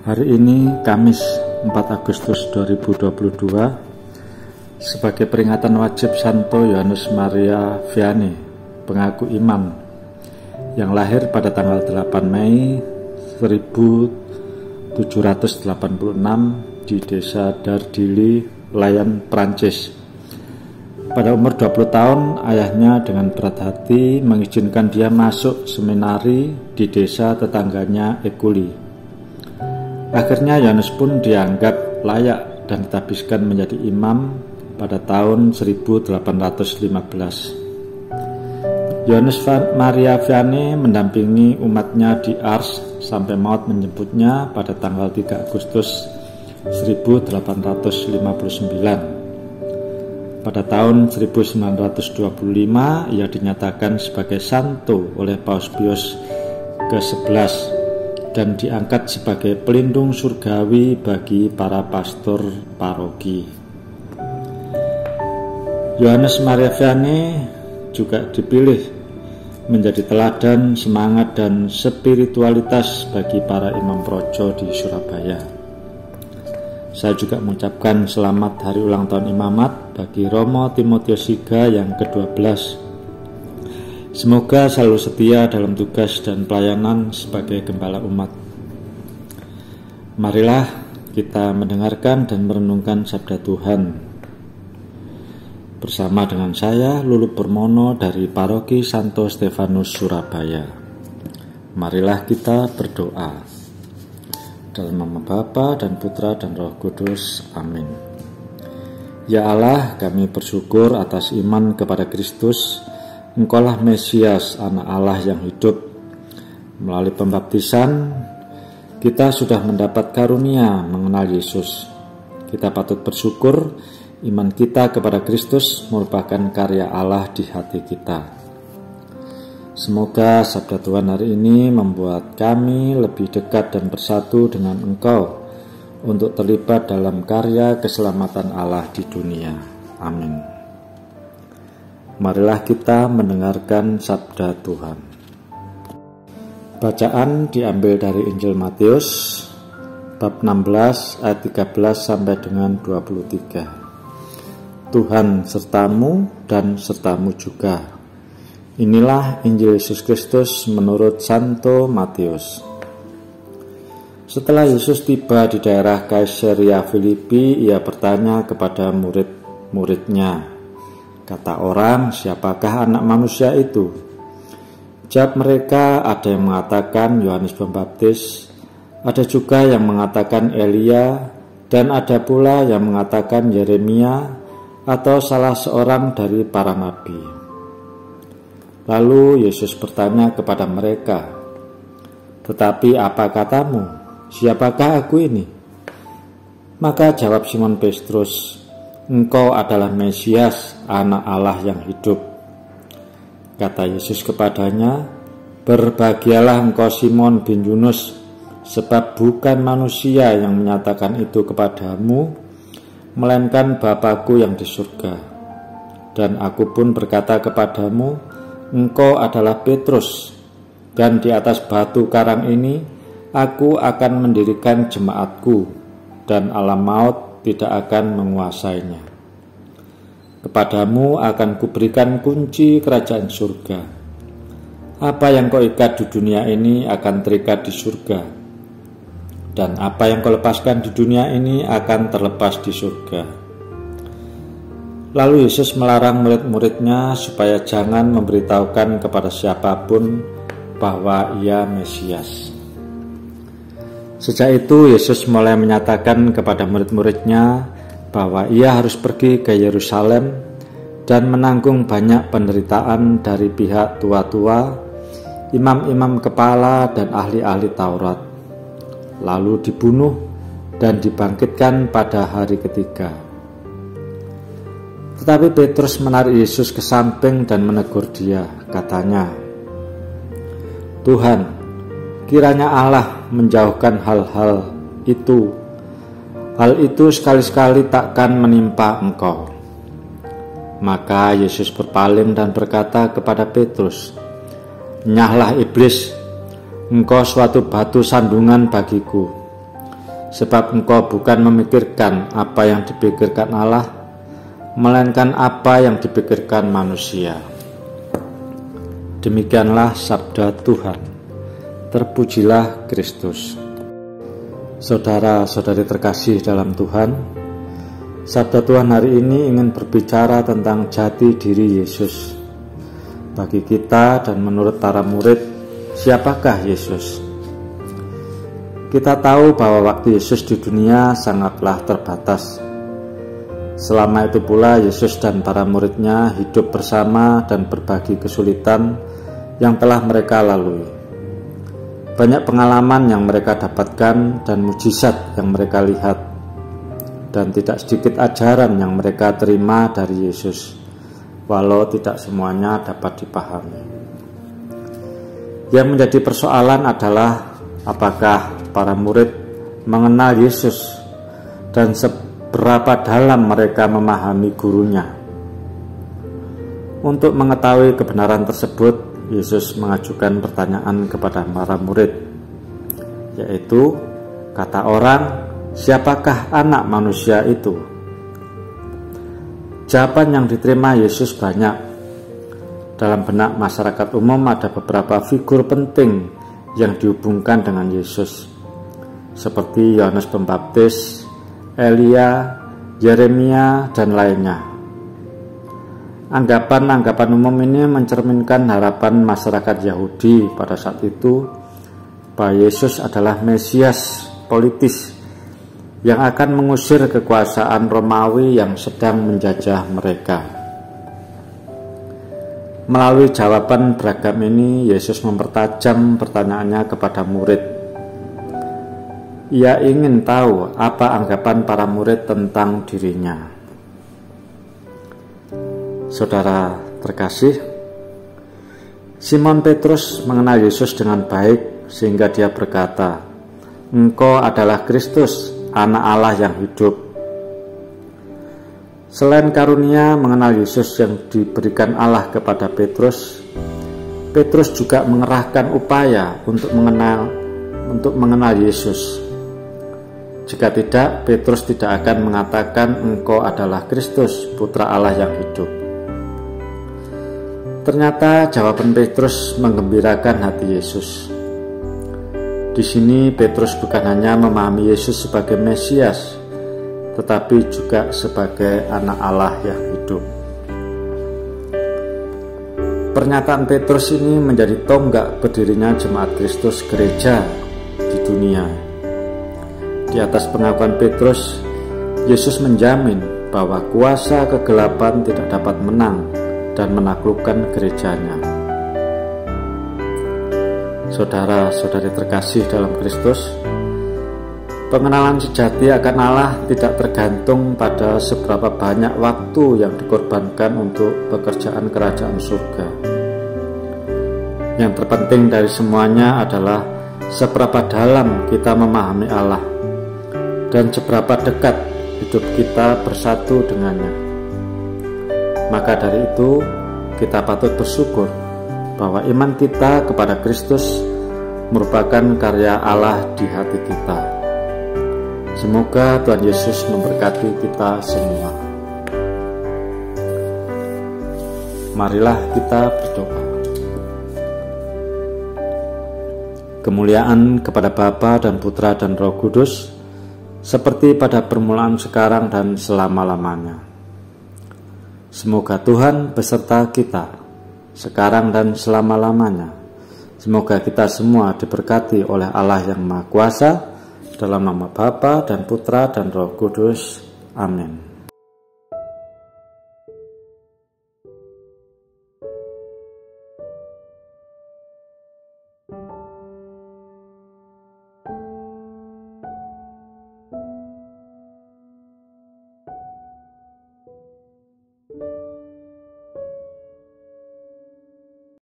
Hari ini Kamis 4 Agustus 2022 sebagai peringatan wajib Santo Yohanes Maria Vianney, pengaku iman, yang lahir pada tanggal 8 Mei 1786 di desa Dardilly, Layan, Prancis. Pada umur 20 tahun, ayahnya dengan berat hati mengizinkan dia masuk seminari di desa tetangganya Écully. Akhirnya Yohanes pun dianggap layak dan ditabiskan menjadi imam pada tahun 1815. Yohanes Maria Vianney mendampingi umatnya di Ars sampai maut menjemputnya pada tanggal 3 Agustus 1859. Pada tahun 1925 ia dinyatakan sebagai santo oleh Paus Pius ke-11 dan diangkat sebagai pelindung surgawi bagi para pastor paroki. Yohanes Maria Vianney juga dipilih menjadi teladan semangat dan spiritualitas bagi para imam projo di Surabaya. Saya juga mengucapkan selamat hari ulang tahun imamat bagi Romo Timotius Siga yang ke-12. Semoga selalu setia dalam tugas dan pelayanan sebagai gembala umat. Marilah kita mendengarkan dan merenungkan sabda Tuhan bersama dengan saya, Lulu Purmono dari Paroki Santo Stefanus, Surabaya. Marilah kita berdoa. Dalam nama Bapa dan Putra dan Roh Kudus. Amin. Ya Allah, kami bersyukur atas iman kepada Kristus. Engkaulah Mesias, anak Allah yang hidup. Melalui pembaptisan, kita sudah mendapat karunia mengenal Yesus. Kita patut bersyukur iman kita kepada Kristus merupakan karya Allah di hati kita. Semoga sabda Tuhan hari ini membuat kami lebih dekat dan bersatu dengan Engkau untuk terlibat dalam karya keselamatan Allah di dunia. Amin. Marilah kita mendengarkan sabda Tuhan. Bacaan diambil dari Injil Matius bab 16 ayat 13 sampai dengan 23. Tuhan sertamu dan sertamu juga. Inilah Injil Yesus Kristus menurut Santo Matius. Setelah Yesus tiba di daerah Kaisarea Filipi, ia bertanya kepada murid-muridnya, kata orang, siapakah anak manusia itu? Jawab mereka, ada yang mengatakan Yohanes Pembaptis, ada juga yang mengatakan Elia, dan ada pula yang mengatakan Yeremia atau salah seorang dari para nabi. Lalu Yesus bertanya kepada mereka, tetapi apa katamu? Siapakah aku ini? Maka jawab Simon Petrus, Engkau adalah Mesias, anak Allah yang hidup. Kata Yesus kepadanya, berbahagialah engkau Simon bin Yunus, sebab bukan manusia yang menyatakan itu kepadamu, melainkan Bapa-Ku yang di surga. Dan aku pun berkata kepadamu, engkau adalah Petrus, dan di atas batu karang ini, aku akan mendirikan jemaatku, dan alam maut tidak akan menguasainya. Kepadamu akan kuberikan kunci kerajaan surga. Apa yang kau ikat di dunia ini akan terikat di surga, dan apa yang kau lepaskan di dunia ini akan terlepas di surga. Lalu Yesus melarang murid-muridnya supaya jangan memberitahukan kepada siapapun bahwa ia Mesias. Sejak itu Yesus mulai menyatakan kepada murid-muridnya bahwa ia harus pergi ke Yerusalem dan menanggung banyak penderitaan dari pihak tua-tua, imam-imam kepala dan ahli-ahli Taurat, lalu dibunuh dan dibangkitkan pada hari ketiga. Tetapi Petrus menarik Yesus ke samping dan menegur dia, katanya, Tuhan, kiranya Allah menjauhkan hal-hal itu. Hal itu sekali-sekali takkan menimpa engkau. Maka Yesus berpaling dan berkata kepada Petrus, Nyahlah iblis, engkau suatu batu sandungan bagiku. sebab engkau bukan memikirkan apa yang dipikirkan Allah, melainkan apa yang dipikirkan manusia. Demikianlah sabda Tuhan. Terpujilah Kristus. Saudara-saudari terkasih dalam Tuhan, sabda Tuhan hari ini ingin berbicara tentang jati diri Yesus. Bagi kita dan menurut para murid, siapakah Yesus? Kita tahu bahwa waktu Yesus di dunia sangatlah terbatas. Selama itu pula Yesus dan para muridnya hidup bersama dan berbagi kesulitan yang telah mereka lalui. Banyak pengalaman yang mereka dapatkan dan mujizat yang mereka lihat, dan tidak sedikit ajaran yang mereka terima dari Yesus, walau tidak semuanya dapat dipahami. Yang menjadi persoalan adalah apakah para murid mengenal Yesus dan seberapa dalam mereka memahami gurunya. Untuk mengetahui kebenaran tersebut, Yesus mengajukan pertanyaan kepada para murid, yaitu, kata orang, siapakah anak manusia itu? Jawaban yang diterima Yesus banyak. Dalam benak masyarakat umum ada beberapa figur penting yang dihubungkan dengan Yesus, seperti Yohanes Pembaptis, Elia, Yeremia, dan lainnya. Anggapan-anggapan umum ini mencerminkan harapan masyarakat Yahudi pada saat itu bahwa Yesus adalah Mesias politis yang akan mengusir kekuasaan Romawi yang sedang menjajah mereka. Melalui jawaban beragam ini, Yesus mempertajam pertanyaannya kepada murid. Ia ingin tahu apa anggapan para murid tentang dirinya. Saudara terkasih, Simon Petrus mengenal Yesus dengan baik sehingga dia berkata, "Engkau adalah Kristus, Anak Allah yang hidup." Selain karunia mengenal Yesus yang diberikan Allah kepada Petrus, Petrus juga mengerahkan upaya untuk mengenal Yesus. Jika tidak, Petrus tidak akan mengatakan engkau adalah Kristus, Putra Allah yang hidup. Ternyata jawaban Petrus menggembirakan hati Yesus. Di sini Petrus bukan hanya memahami Yesus sebagai Mesias, tetapi juga sebagai anak Allah yang hidup. Pernyataan Petrus ini menjadi tonggak berdirinya jemaat Kristus gereja di dunia. Di atas pengakuan Petrus, Yesus menjamin bahwa kuasa kegelapan tidak dapat menang dan menaklukkan gerejanya. Saudara-saudari terkasih dalam Kristus, pengenalan sejati akan Allah tidak tergantung pada seberapa banyak waktu yang dikorbankan untuk pekerjaan kerajaan surga. Yang terpenting dari semuanya adalah seberapa dalam kita memahami Allah dan seberapa dekat hidup kita bersatu dengannya. Maka dari itu, kita patut bersyukur bahwa iman kita kepada Kristus merupakan karya Allah di hati kita. Semoga Tuhan Yesus memberkati kita semua. Marilah kita berdoa. Kemuliaan kepada Bapa dan Putra dan Roh Kudus, seperti pada permulaan, sekarang, dan selama-lamanya. Semoga Tuhan beserta kita, sekarang dan selama-lamanya. Semoga kita semua diberkati oleh Allah yang Maha Kuasa, dalam nama Bapa dan Putra dan Roh Kudus. Amin.